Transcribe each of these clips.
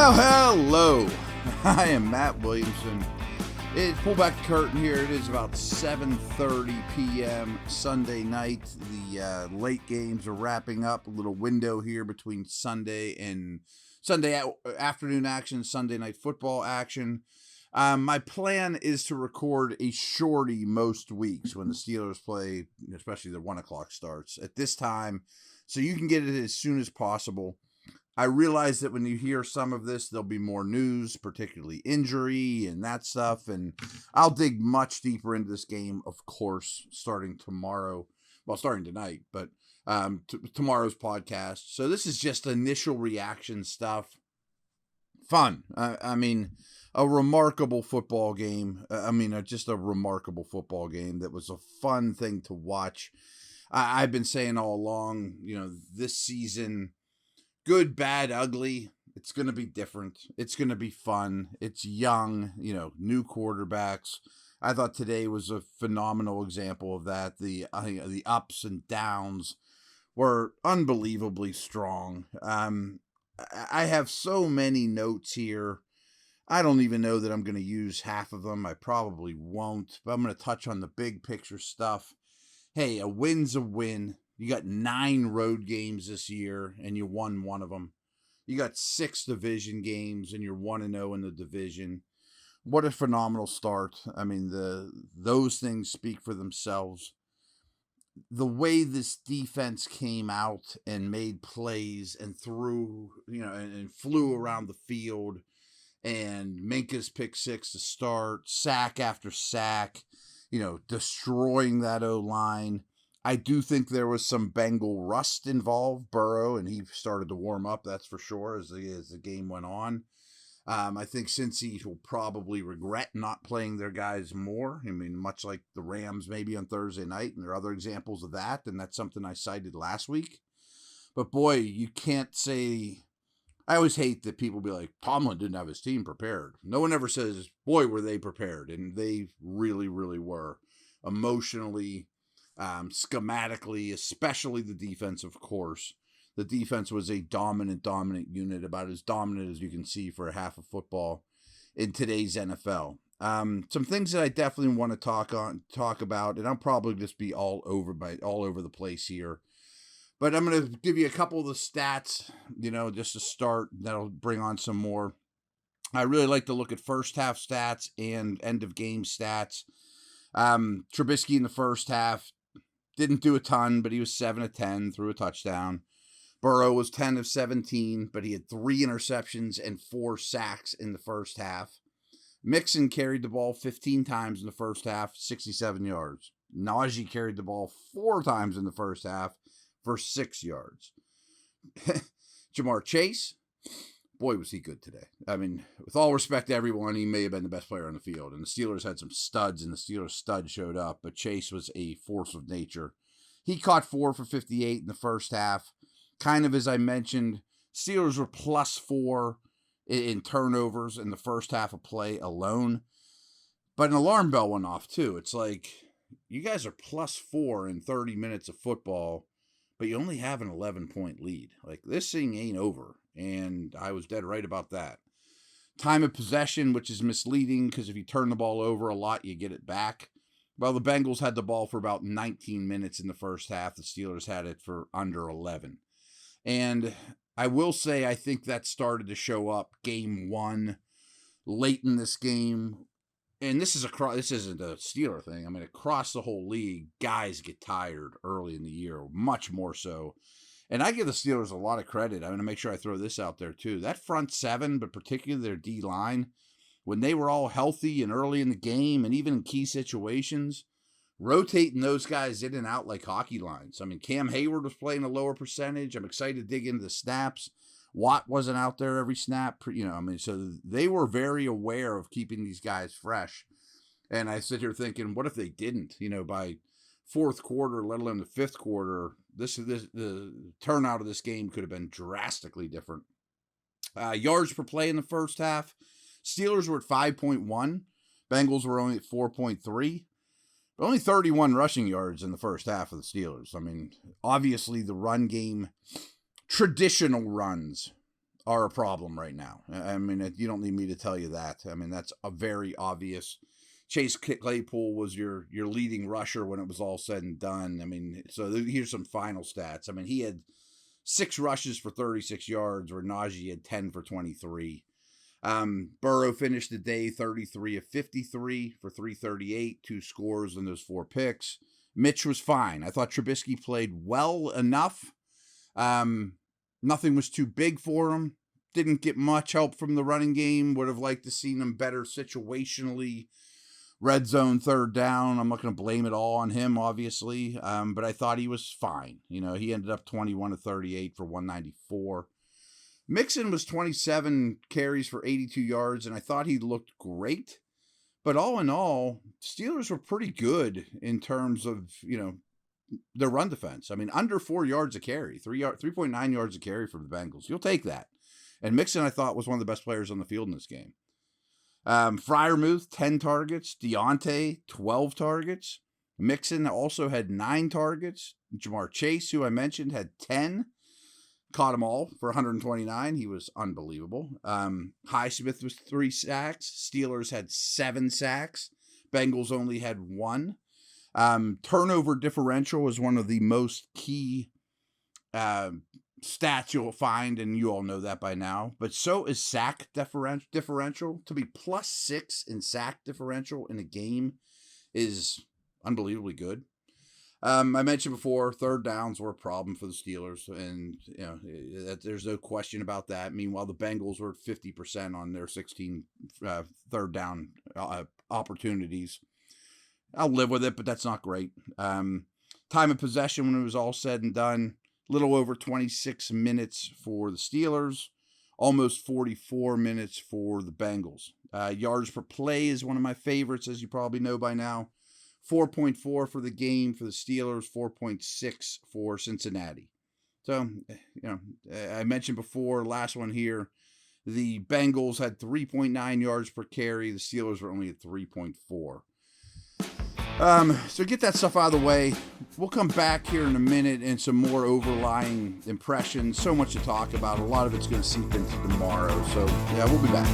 Well, hello. I am Matt Williamson. Pull back the curtain here. It is about 7:30 p.m. Sunday night. The late games are wrapping up. A little window here between Sunday afternoon action, Sunday night football action. My plan is to record a shorty most weeks when the Steelers play, especially the 1 o'clock starts at this time, so you can get it as soon as possible. I realize that when you hear some of this, there'll be more news, particularly injury and that stuff, and I'll dig much deeper into this game, of course, starting tomorrow. Well, starting tonight, but tomorrow's podcast. So this is just initial reaction stuff. Fun. I mean, a remarkable football game. Just a remarkable football game that was a fun thing to watch. I've been saying all along, this season, good, bad, ugly, it's going to be different. It's going to be fun. It's young, new quarterbacks. I thought today was a phenomenal example of that. The ups and downs were unbelievably strong. I have so many notes here. I don't even know that I'm going to use half of them. I probably won't, but I'm going to touch on the big picture stuff. Hey, a win's a win. You got 9 road games this year, and you won one of them. You got 6 division games, and you're 1-0 in the division. What a phenomenal start. I mean, those things speak for themselves. The way this defense came out and made plays and threw, and flew around the field, and Minkah's pick 6 to start, sack after sack, destroying that O-line. I do think there was some Bengal rust involved, Burrow, and he started to warm up, that's for sure, as the game went on. I think Cincy will probably regret not playing their guys more. I mean, much like the Rams maybe on Thursday night, and there are other examples of that, and that's something I cited last week. But boy, you can't say... I always hate that people be like, Tomlin didn't have his team prepared. No one ever says, boy, were they prepared, and they really, really were. Emotionally, schematically, especially the defense, of course. The defense was a dominant unit, about as dominant as you can see for a half of football in today's NFL. Some things that I definitely want to talk about, and I'll probably just be all over the place here. But I'm going to give you a couple of the stats, just to start. That'll bring on some more. I really like to look at first half stats and end of game stats. Trubisky in the first half didn't do a ton, but he was 7 of 10, threw a touchdown. Burrow was 10 of 17, but he had 3 interceptions and 4 sacks in the first half. Mixon carried the ball 15 times in the first half, 67 yards. Najee carried the ball 4 times in the first half for 6 yards. Jamar Chase, boy, was he good today. I mean, with all respect to everyone, he may have been the best player on the field. And the Steelers had some studs, and the Steelers stud showed up. But Chase was a force of nature. He caught 4 for 58 in the first half. Kind of as I mentioned, Steelers were +4 in turnovers in the first half of play alone. But an alarm bell went off, too. It's like, you guys are +4 in 30 minutes of football, but you only have an 11-point lead. Like, this thing ain't over. And I was dead right about that. Time of possession, which is misleading because if you turn the ball over a lot, you get it back. Well, the Bengals had the ball for about 19 minutes in the first half. The Steelers had it for under 11. And I will say I think that started to show up game 1 late in this game. And this isn't a Steeler thing. I mean, across the whole league, guys get tired early in the year, much more so. And I give the Steelers a lot of credit. I'm going to make sure I throw this out there, too. That front 7, but particularly their D-line, when they were all healthy and early in the game and even in key situations, rotating those guys in and out like hockey lines. I mean, Cam Hayward was playing a lower percentage. I'm excited to dig into the snaps. Watt wasn't out there every snap. So they were very aware of keeping these guys fresh. And I sit here thinking, what if they didn't? By fourth quarter, let alone the fifth quarter, the turnout of this game could have been drastically different. Yards per play in the first half, Steelers were at 5.1. Bengals were only at 4.3. But only 31 rushing yards in the first half of the Steelers. I mean, obviously the run game, traditional runs, are a problem right now. I mean, you don't need me to tell you that. I mean, that's a very obvious. Chase Claypool was your leading rusher when it was all said and done. I mean, so here's some final stats. I mean, he had 6 rushes for 36 yards, where Najee had 10 for 23. Burrow finished the day 33 of 53 for 338, 2 scores and those 4 picks. Mitch was fine. I thought Trubisky played well enough. Nothing was too big for him. Didn't get much help from the running game. Would have liked to seen him better situationally. Red zone, third down. I'm not going to blame it all on him, obviously. But I thought he was fine. You know, he ended up 21 of 38 for 194. Mixon was 27 carries for 82 yards, and I thought he looked great. But all in all, Steelers were pretty good in terms of, you know, their run defense. I mean, under 4 yards a carry, 3.9 yards a carry for the Bengals. You'll take that. And Mixon, I thought, was one of the best players on the field in this game. Freiermuth, 10 targets. Deontay, 12 targets. Mixon also had 9 targets. Jamar Chase, who I mentioned, had 10. Caught them all for 129. He was unbelievable. Highsmith was 3 sacks. Steelers had 7 sacks. Bengals only had 1. Turnover differential is one of the most key stats you'll find, and you all know that by now. But so is sack differential. To be +6 in sack differential in a game is unbelievably good. I mentioned before, third downs were a problem for the Steelers, and you know there's no question about that. Meanwhile, the Bengals were 50% on their 16 third down opportunities. I'll live with it, but that's not great. Time of possession when it was all said and done, little over 26 minutes for the Steelers, almost 44 minutes for the Bengals. Yards per play is one of my favorites, as you probably know by now. 4.4 for the game for the Steelers, 4.6 for Cincinnati. So, you know, I mentioned before, last one here, the Bengals had 3.9 yards per carry. The Steelers were only at 3.4. So get that stuff out of the way. We'll come back here in a minute and some more overlying impressions. So much to talk about. A lot of it's going to seep into tomorrow. So, yeah, we'll be back.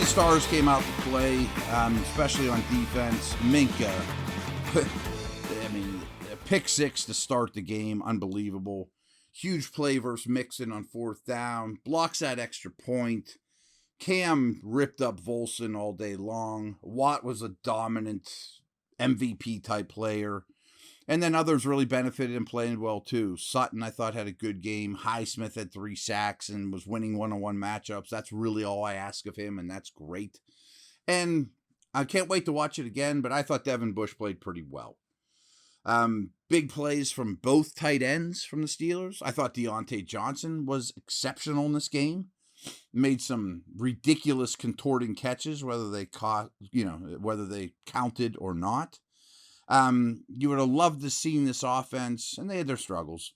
Stars came out to play, especially on defense. Minkah, I mean, pick 6 to start the game, unbelievable. Huge play versus Mixon on 4th down, blocks that extra point. Cam ripped up Volson all day long. Watt was a dominant MVP type player. And then others really benefited and played well too. Sutton, I thought, had a good game. Highsmith had 3 sacks and was winning one-on-one matchups. That's really all I ask of him, and that's great. And I can't wait to watch it again, but I thought Devin Bush played pretty well. Big plays from both tight ends from the Steelers. I thought Deontay Johnson was exceptional in this game. Made some ridiculous contorting catches, whether they counted or not. You would have loved to see this offense, and they had their struggles,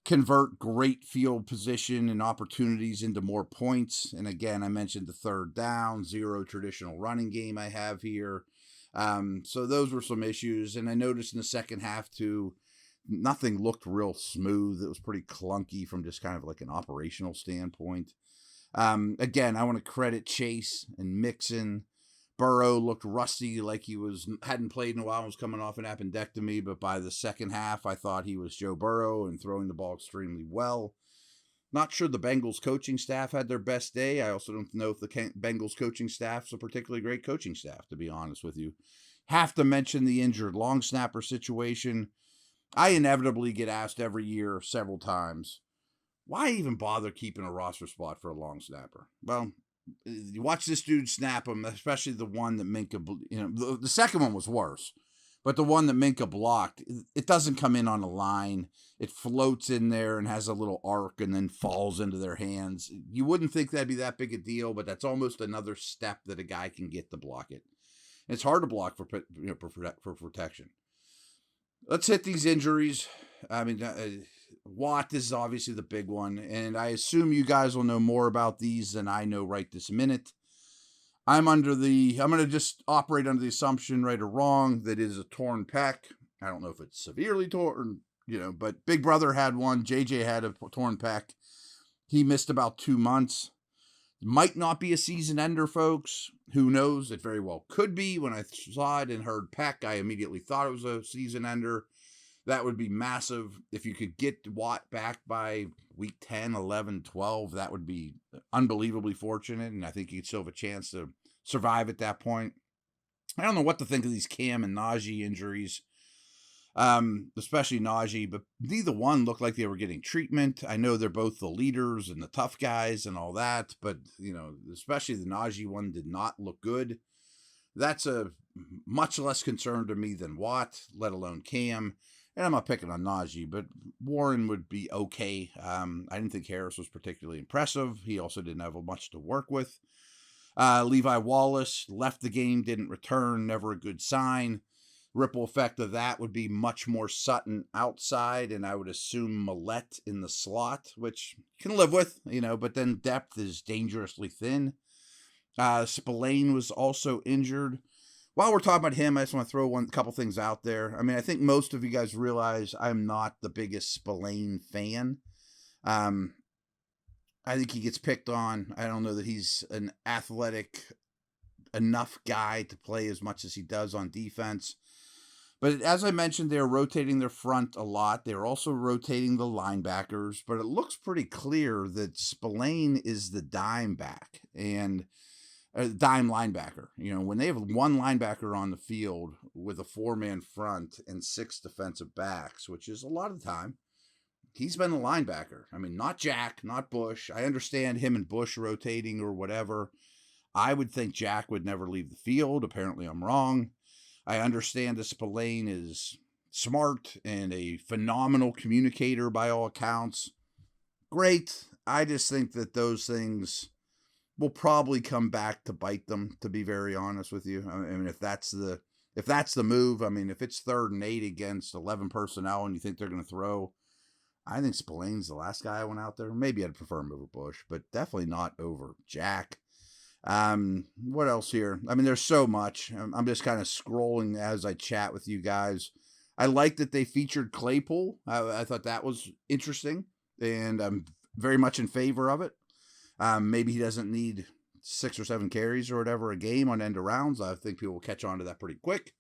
convert great field position and opportunities into more points. And again, I mentioned the third down, 0 traditional running game I have here. So those were some issues. And I noticed in the second half too, nothing looked real smooth. It was pretty clunky from just kind of like an operational standpoint. Again, I want to credit Chase and Mixon. Burrow looked rusty, like he hadn't played in a while and was coming off an appendectomy, but by the second half, I thought he was Joe Burrow and throwing the ball extremely well. Not sure the Bengals coaching staff had their best day. I also don't know if the Bengals coaching staff's a particularly great coaching staff, to be honest with you. Have to mention the injured long snapper situation. I inevitably get asked every year several times, why even bother keeping a roster spot for a long snapper? Well, you watch this dude snap them, especially the one that Minkah, the second one was worse. But the one that Minkah blocked, it doesn't come in on a line. It floats in there and has a little arc and then falls into their hands. You wouldn't think that'd be that big a deal, but that's almost another step that a guy can get to block it. And it's hard to block for protection. Let's hit these injuries. I mean, Watt is obviously the big one, and I assume you guys will know more about these than I know right this minute. I'm going to just operate under the assumption, right or wrong, that it is a torn pec. I don't know if it's severely torn, but Big Brother had one. JJ had a torn pec. He missed about 2 months. Might not be a season ender, folks. Who knows? It very well could be. When I saw it and heard pec, I immediately thought it was a season ender. That would be massive. If you could get Watt back by week 10, 11, 12, that would be unbelievably fortunate, and I think you could still have a chance to survive at that point. I don't know what to think of these Cam and Najee injuries, especially Najee, but neither one looked like they were getting treatment. I know they're both the leaders and the tough guys and all that, but, especially the Najee one did not look good. That's a much less concern to me than Watt, let alone Cam. And I'm not picking on Najee, but Warren would be okay. I didn't think Harris was particularly impressive. He also didn't have much to work with. Levi Wallace left the game, didn't return, never a good sign. Ripple effect of that would be much more Sutton outside, and I would assume Millette in the slot, which you can live with, but then depth is dangerously thin. Spillane was also injured. While we're talking about him, I just want to throw a couple things out there. I mean, I think most of you guys realize I'm not the biggest Spillane fan. I think he gets picked on. I don't know that he's an athletic enough guy to play as much as he does on defense. But as I mentioned, they're rotating their front a lot. They're also rotating the linebackers. But it looks pretty clear that Spillane is the dime back and dime linebacker. When they have one linebacker on the field with a 4-man front and 6 defensive backs, which is a lot of the time, he's been the linebacker. I mean, not Jack, not Bush. I understand him and Bush rotating or whatever. I would think Jack would never leave the field. Apparently, I'm wrong. I understand that Spillane is smart and a phenomenal communicator by all accounts. Great. I just think that those things will probably come back to bite them, to be very honest with you. I mean, if that's the move, I mean, if it's 3rd and 8 against 11 personnel and you think they're going to throw, I think Spillane's the last guy I went out there. Maybe I'd prefer him over Bush, but definitely not over Jack. What else here? I mean, there's so much. I'm just kind of scrolling as I chat with you guys. I like that they featured Claypool. I thought that was interesting, and I'm very much in favor of it. Maybe he doesn't need 6 or 7 carries or whatever a game on end arounds. I think people will catch on to that pretty quick.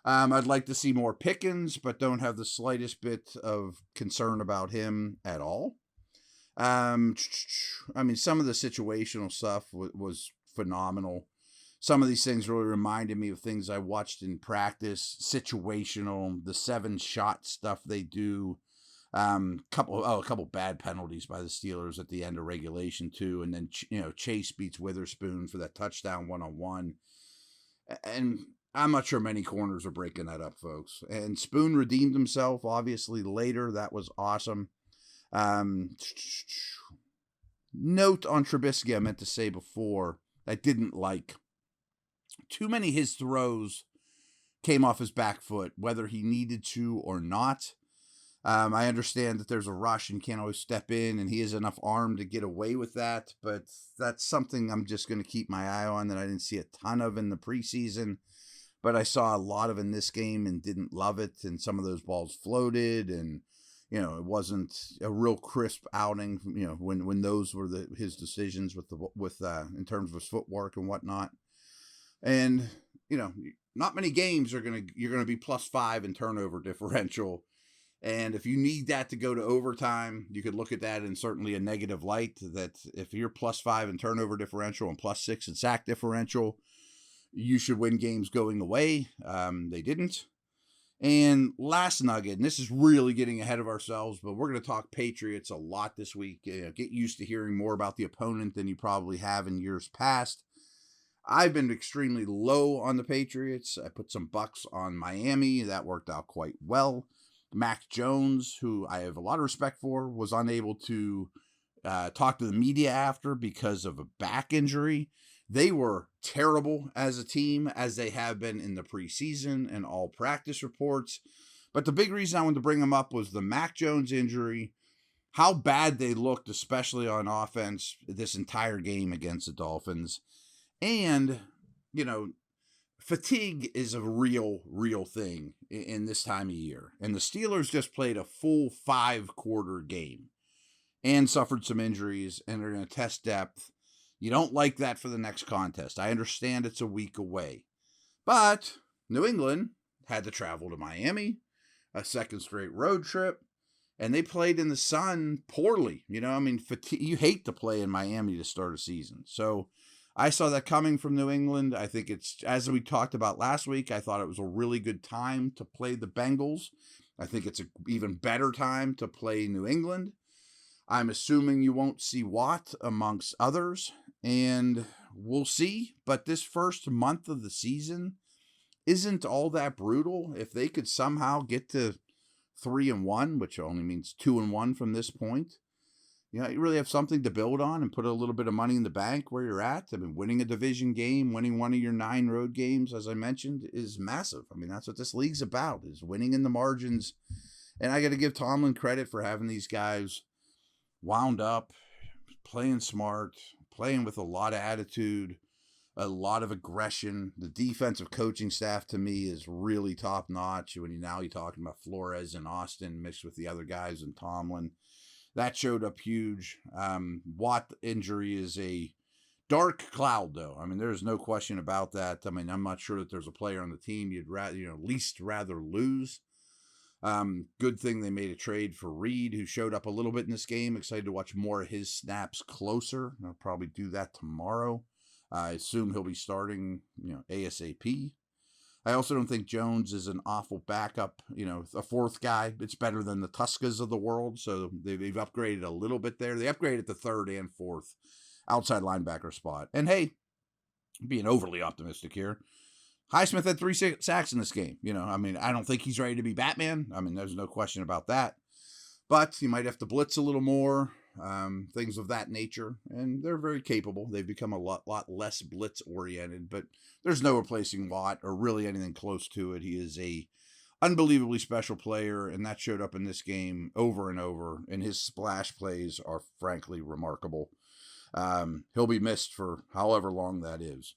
I'd like to see more Pickens, but don't have the slightest bit of concern about him at all. I mean, some of the situational stuff was phenomenal. Some of these things really reminded me of things I watched in practice. Situational, the 7-shot stuff they do. A couple bad penalties by the Steelers at the end of regulation too, and then Chase beats Witherspoon for that touchdown 1-on-1, and I'm not sure many corners are breaking that up, folks. And Spoon redeemed himself obviously later. That was awesome. Note on Trubisky, I meant to say before, I didn't like. Too many of his throws came off his back foot, whether he needed to or not. I understand that there's a rush and can't always step in, and he has enough arm to get away with that, but that's something I'm just going to keep my eye on that I didn't see a ton of in the preseason, but I saw a lot of in this game and didn't love it, and some of those balls floated, and it wasn't a real crisp outing, when those were his decisions with in terms of his footwork and whatnot. And, not many games you're going to be +5 in turnover differential. And if you need that to go to overtime, you could look at that in certainly a negative light, that if you're +5 in turnover differential and +6 in sack differential, you should win games going away. They didn't. And last nugget, and this is really getting ahead of ourselves, but we're going to talk Patriots a lot this week. Get used to hearing more about the opponent than you probably have in years past. I've been extremely low on the Patriots. I put some bucks on Miami. That worked out quite well. Mac Jones, who I have a lot of respect for, was unable to talk to the media after because of a back injury. They were terrible as a team, as they have been in the preseason and all practice reports. But the big reason I wanted to bring them up was the Mac Jones injury, how bad they looked, especially on offense, this entire game against the Dolphins. And, fatigue is a real thing in this time of year. And the Steelers just played a full 5-quarter game and suffered some injuries, and they're going to test depth. You don't like that for the next contest. I understand it's a week away. But New England had to travel to Miami, a second straight road trip, and they played in the sun poorly. Fatigue, you hate to play in Miami to start a season. So I saw that coming from New England. I think it's, as we talked about last week, I thought it was a really good time to play the Bengals. I think it's an even better time to play New England. I'm assuming you won't see Watt amongst others, and we'll see. But this first month of the season isn't all that brutal. If they could somehow get to 3-1, which only means 2-1 from this point, you really have something to build on and put a little bit of money in the bank where you're at. Winning a division game, winning one of your 9 road games, as I mentioned, is massive. That's what this league's about, is winning in the margins. And I got to give Tomlin credit for having these guys wound up, playing smart, playing with a lot of attitude, a lot of aggression. The defensive coaching staff, to me, is really top-notch. When you're talking about Flores and Austin mixed with the other guys and Tomlin. That showed up huge. Watt injury is a dark cloud, though. There's no question about that. I'm not sure that there's a player on the team you'd least rather lose. Good thing they made a trade for Reed, who showed up a little bit in this game. Excited to watch more of his snaps closer. I'll probably do that tomorrow. I assume he'll be starting, ASAP. I also don't think Jones is an awful backup, a fourth guy. It's better than the Tuskas of the world, so they've upgraded a little bit there. They upgraded the third and fourth outside linebacker spot. And hey, being overly optimistic here, Highsmith had 3 sacks in this game. I don't think he's ready to be Batman. There's no question about that. But he might have to blitz a little more, things of that nature. And they're very capable. They've become a lot less blitz-oriented, but there's no replacing Watt or really anything close to it. He is a unbelievably special player, and that showed up in this game over and over, and his splash plays are frankly remarkable. He'll be missed for however long that is.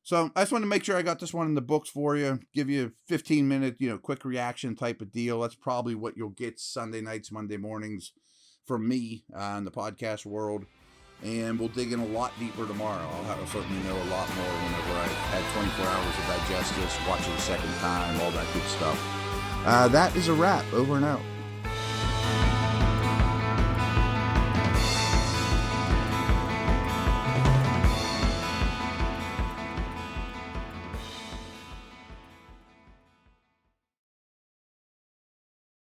So I just wanted to make sure I got this one in the books for you, give you a 15-minute, quick reaction type of deal. That's probably what you'll get Sunday nights, Monday mornings from me in the podcast world. And we'll dig in a lot deeper tomorrow. I'll certainly know a lot more whenever I've had 24 hours to digest this, watch it a second time, all that good stuff. That is a wrap. Over and out.